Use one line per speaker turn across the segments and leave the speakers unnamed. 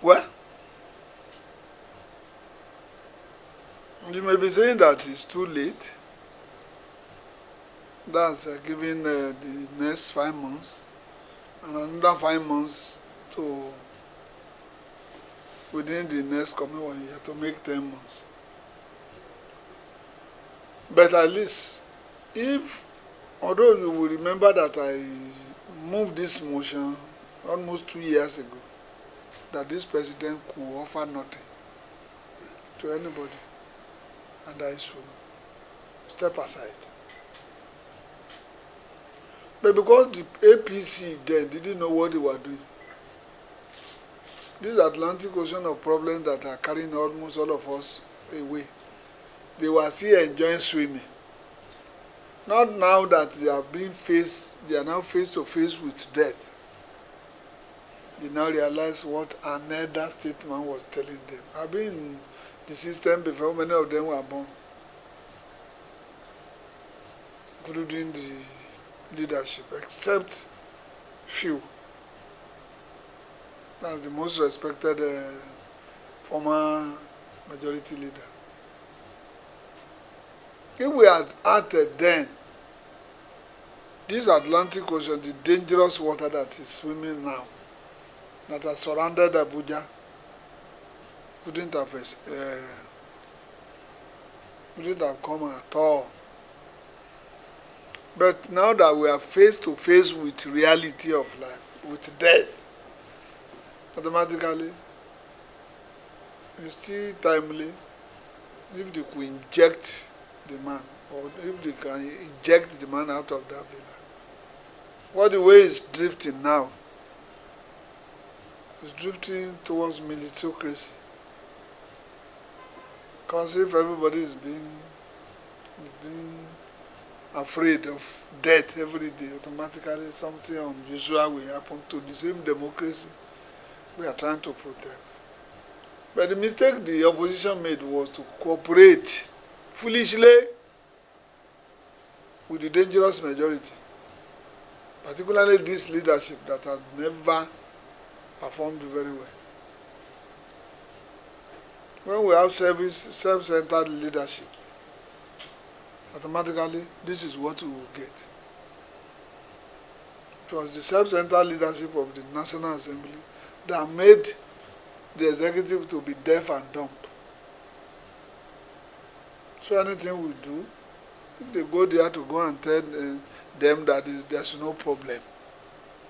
Well, you may be saying that it's too late. That's giving the next 5 months and another 5 months to within the next coming 1 year to make 10 months. But at least, if, although you will remember that I moved this motion almost 2 years ago, that this president could offer nothing to anybody, and I should step aside. But because the APC then didn't know what they were doing, this Atlantic Ocean of problems that are carrying almost all of us away, they were still enjoying swimming. Not now that they are now face to face with death. They now realize what another statement was telling them. I've been in the system before many of them were born, including the leadership, except few. That's the most respected former majority leader. If we had acted then, this Atlantic Ocean, the dangerous water that is swimming now, that has surrounded Abuja, wouldn't have come at all. But now that we are face to face with reality of life, with death, automatically, it's still timely if they could inject the man, or if they can eject the man out of that villa. What the way is drifting now is drifting towards militocracy. Because if everybody is being afraid of death every day, automatically something unusual will happen to the same democracy we are trying to protect. But the mistake the opposition made was to cooperate foolishly with the dangerous majority, particularly this leadership that has never performed very well. When we have self-centered leadership, automatically this is what we will get. It was the self-centered leadership of the National Assembly that made the executive to be deaf and dumb. So anything we do, if they go there to go and tell them that there's no problem,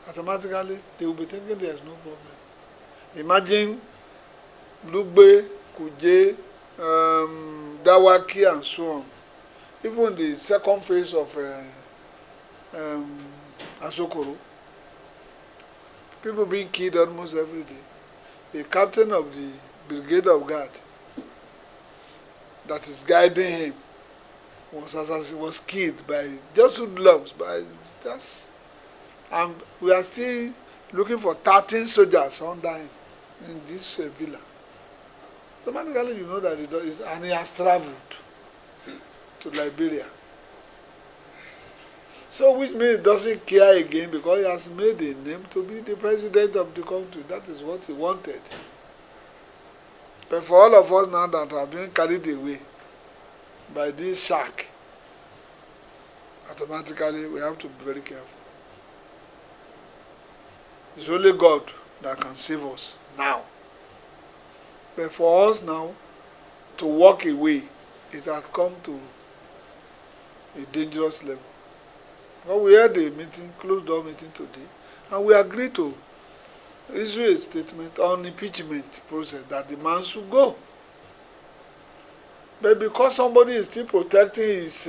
automatically they will be thinking there's no problem. Imagine Lugbe, Kuje, Dawaki and so on. Even the second phase of Asokoro, people being killed almost every day. The captain of the Brigade of Guard that is guiding him was killed by just hoodlums, and we are still looking for 13 soldiers under him in this villa. Automatically, you know that and he has traveled to Liberia. So, which means he doesn't care again because he has made a name to be the president of the country. That is what he wanted. But for all of us now that are being carried away by this shark, automatically we have to be very careful. It's only God that can save us now. But for us now to walk away, it has come to a dangerous level. Well, we had a meeting, closed door meeting today, and we agreed to issue a statement on impeachment process that the man should go. But because somebody is still protecting his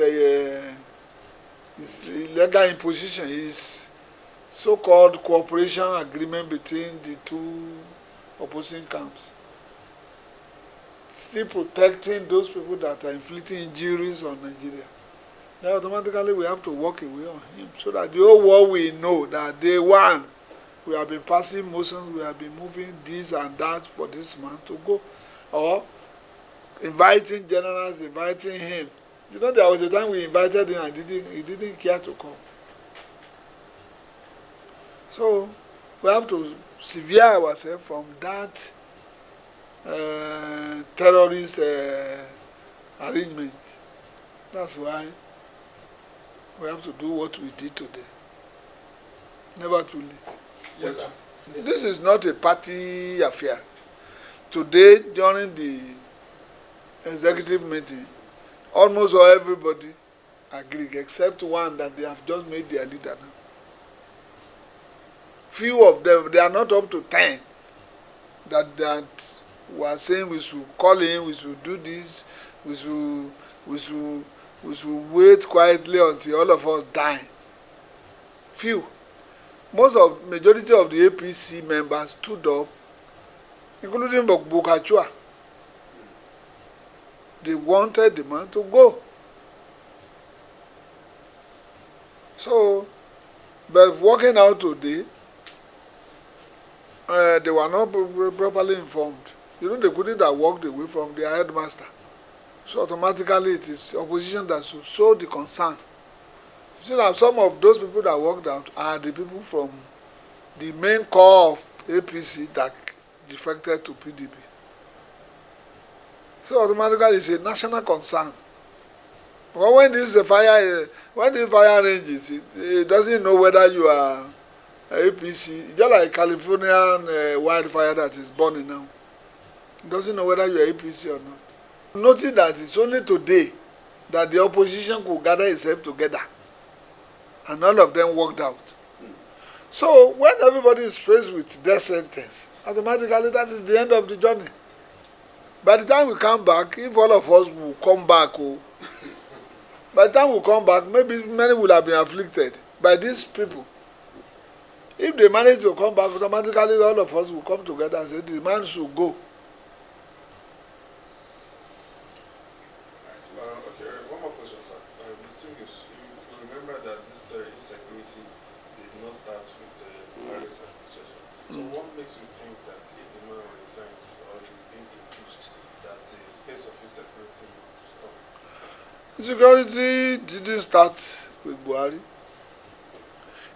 legal imposition, his so-called cooperation agreement between the two opposing camps, still protecting those people that are inflicting injuries on Nigeria, then automatically we have to walk away on him, so that the whole world will know that day one we have been passing motions, we have been moving this and that for this man to go, or inviting generals, inviting him. You know, there was a time we invited him and he didn't care to come. So we have to sever ourselves from that terrorist arrangement. That's why we have to do what we did today. Never too late.
Yes, sir.
This is not a party affair. Today, during the executive meeting, almost all everybody agreed, except one that they have just made their leader now. Few of them, they are not up to 10, that were saying we should call him, we should do this, we should wait quietly until all of us die. Few. Majority of the APC members stood up, including Bukachua. They wanted the man to go. So, but walking out today, they were not properly informed. You know, they couldn't have walked away from their headmaster. So automatically it is opposition that should show the concern. You see that some of those people that walked out are the people from the main core of APC that defected to PDP. So automatically it's a national concern. But when the fire ranges, it doesn't know whether you are APC. Just like Californian wildfire that is burning now. It doesn't know whether you are APC or not. Notice that it's only today that the opposition could gather itself together. And all of them walked out. So when everybody is faced with death sentence, automatically that is the end of the journey. By the time we come back, if all of us will come back, by the time we come back, maybe many will have been afflicted by these people. If they manage to come back, automatically all of us will come together and say the man should go.
Okay, one more question, sir. Distinguished, you remember that this insecurity did not start with Buhari's administration. So what makes you think that if the man resigns or is being impeached, that the space of insecurity will stop?
Insecurity didn't start with Buhari.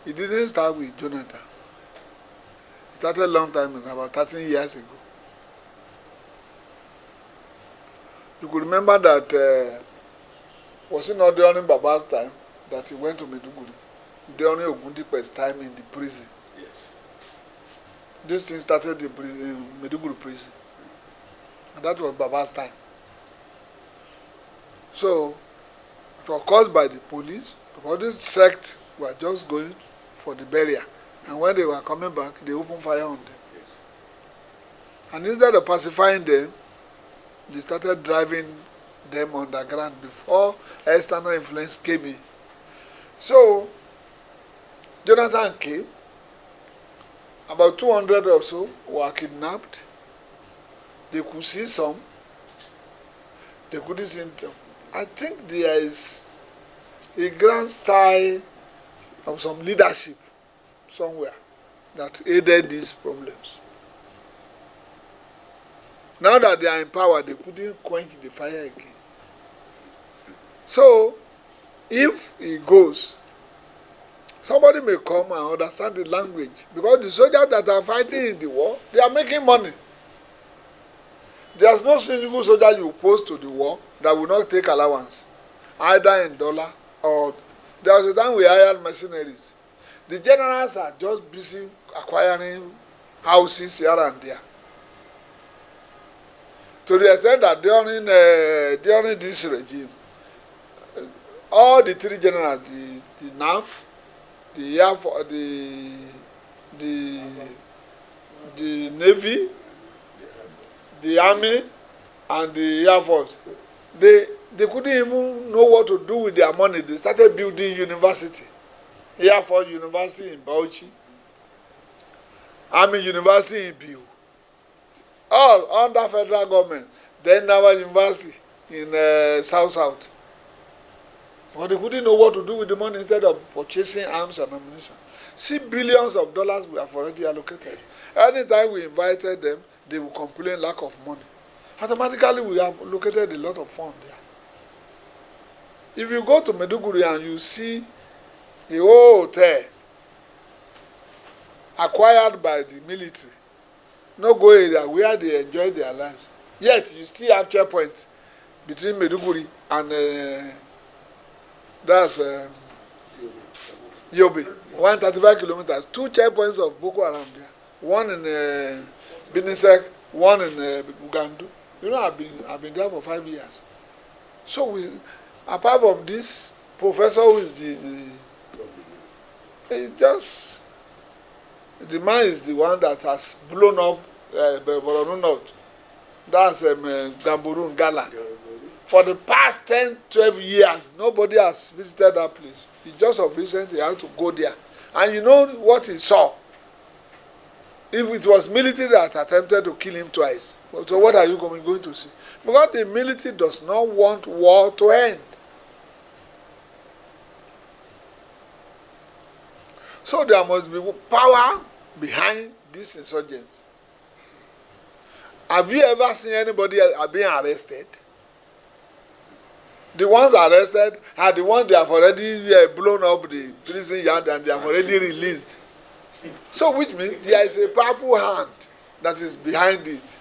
It didn't start with Jonathan. It started a long time ago, about 13 years ago. You could remember that was it not during Baba's time that he went to Maiduguri? During Ogundipe's time in the prison.
Yes.
This thing started in prison, in Maiduguri prison. And that was Baba's time. So, it was caused by the police, because this sect were just going for the burial. And when they were coming back, they opened fire on them.
Yes.
And instead of pacifying them, they started driving them underground before external influence came in. So, Jonathan came. About 200 or so were kidnapped. They could see some. They couldn't see them. I think there is a grand style of some leadership somewhere that aided these problems. Now that they are in power, they couldn't quench the fire again. So, if he goes, somebody may come and understand the language. Because the soldiers that are fighting in the war, they are making money. There's no single soldier you post to the war that will not take allowance, either in dollar or... There was a time we hired mercenaries. The generals are just busy acquiring houses here and there. To the extent that during this regime, all the three generals, the NAF, the Air Force, the Navy, the Army, and the Air Force, they couldn't even know what to do with their money. They started building university. Air Force University in Bauchi, Army University in Biu, all under federal government. Then Naval University in South. But they couldn't know what to do with the money instead of purchasing arms and ammunition. See, billions of dollars we have already allocated. Anytime we invited them, they will complain lack of money. Automatically, we have allocated a lot of funds there. If you go to Maiduguri and you see a whole hotel acquired by the military, no go area where they enjoy their lives. Yet you still have checkpoints between Maiduguri and that's Yobe, 135 kilometers. 2 checkpoints of Boko Haram there. One in Binisek, one in Ugandu. You know, I've been there for 5 years. So apart from this professor who is the man is the one that has blown up Borno North. That's Gamborun Gala. For the past 10, 12 years, nobody has visited that place. He just of recent, he had to go there. And you know what he saw? If it was military that attempted to kill him twice, so what are you going to see? Because the military does not want war to end. So there must be power behind these insurgents. Have you ever seen anybody being arrested? The ones arrested are the ones they have already blown up the prison yard and they have already released. So which means there is a powerful hand that is behind it.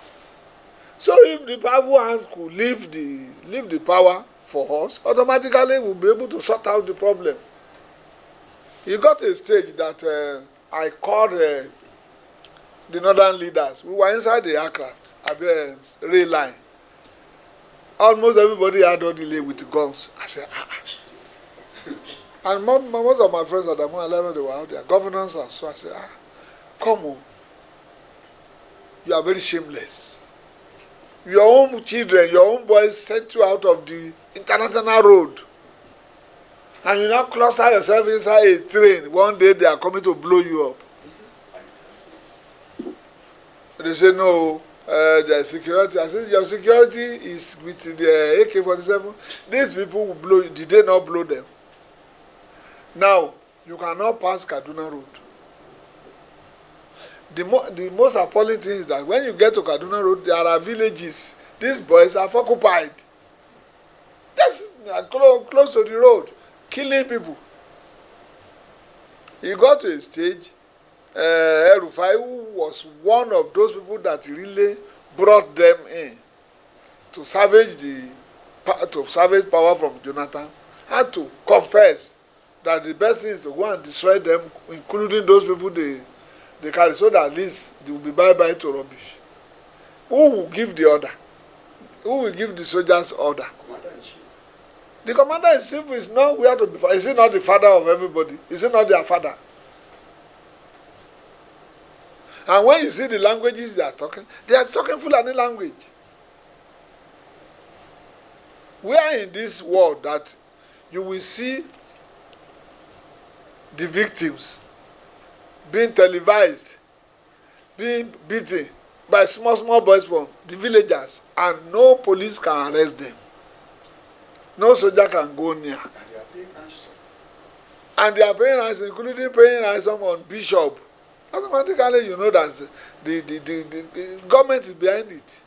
So if the powerful hands could leave the power for us, automatically we'll be able to sort out the problem. It got to a stage that I called the northern leaders. We were inside the aircraft at the rail line. Almost everybody had on delay with guns. I said, And most of my friends at the moment, they were out there, governors and so. I said, come on. You are very shameless. Your own children, your own boys sent you out of the international road. And you now cluster yourself inside a train. One day they are coming to blow you up. They say, no, the security. I said, your security is with the AK-47. These people will blow you. Did they not blow them? Now, you cannot pass Kaduna Road. The most appalling thing is that when you get to Kaduna Road, there are villages. These boys are occupied. Just close to the road, killing people. He got to a stage, El-Rufai, who was one of those people that really brought them in to salvage power from Jonathan, had to confess that the best thing is to go and destroy them, including those people they carry, so that at least they will be bye-bye to rubbish. Who will give the order? Who will give the soldiers order? The commander-in-chief is not where to be. Is he not the father of everybody? Is he not their father? And when you see the languages they are talking Fulani language. We are in this world that you will see the victims being televised, being beaten by small boys from the villagers, and no police can arrest them. No soldier can go near. And they are paying ransom, including paying ransom on bishop. Automatically, you know that the government is behind it.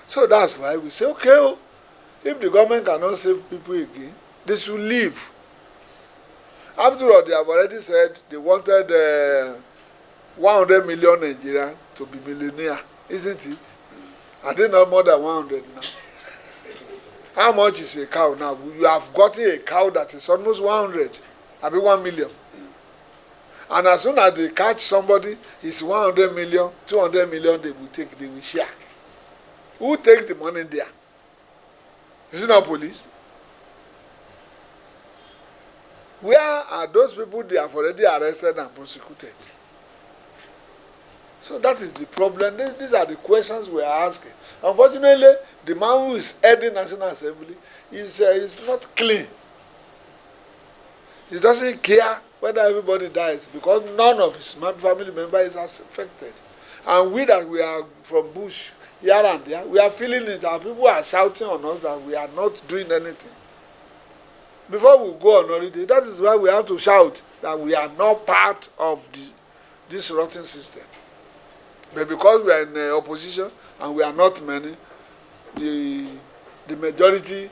So that's why we say, okay, if the government cannot save people again, they should leave. After all, they have already said they wanted 100 million Nigerians to be millionaire, isn't it? Are they not more than 100 now? How much is a cow now? You have gotten a cow that is almost 100, I mean 1 million. And as soon as they catch somebody, it's 100 million, 200 million they will share. Who takes the money there? Is it not police? Where are those people they have already arrested and prosecuted? So that is the problem. These are the questions we are asking. Unfortunately, the man who is heading National Assembly is not clean. He doesn't care whether everybody dies because none of his family members is affected. And we that we are from bush, here and there, we are feeling it. And people are shouting on us that we are not doing anything. Before we go on holiday, that is why we have to shout that we are not part of this rotten system. But because we are in opposition and we are not many, the majority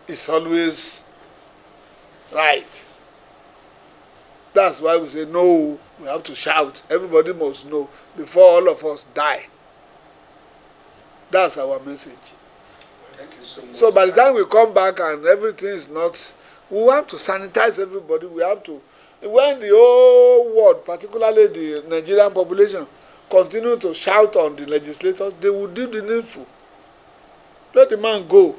is always right. That's why we say no. We have to shout. Everybody must know before all of us die. That's our message.
Thank you so much.
So by the time we come back and everything is not, we have to sanitize everybody. We have to, when the whole world, particularly the Nigerian population, continue to shout on the legislators, they will do the needful. Let the man go.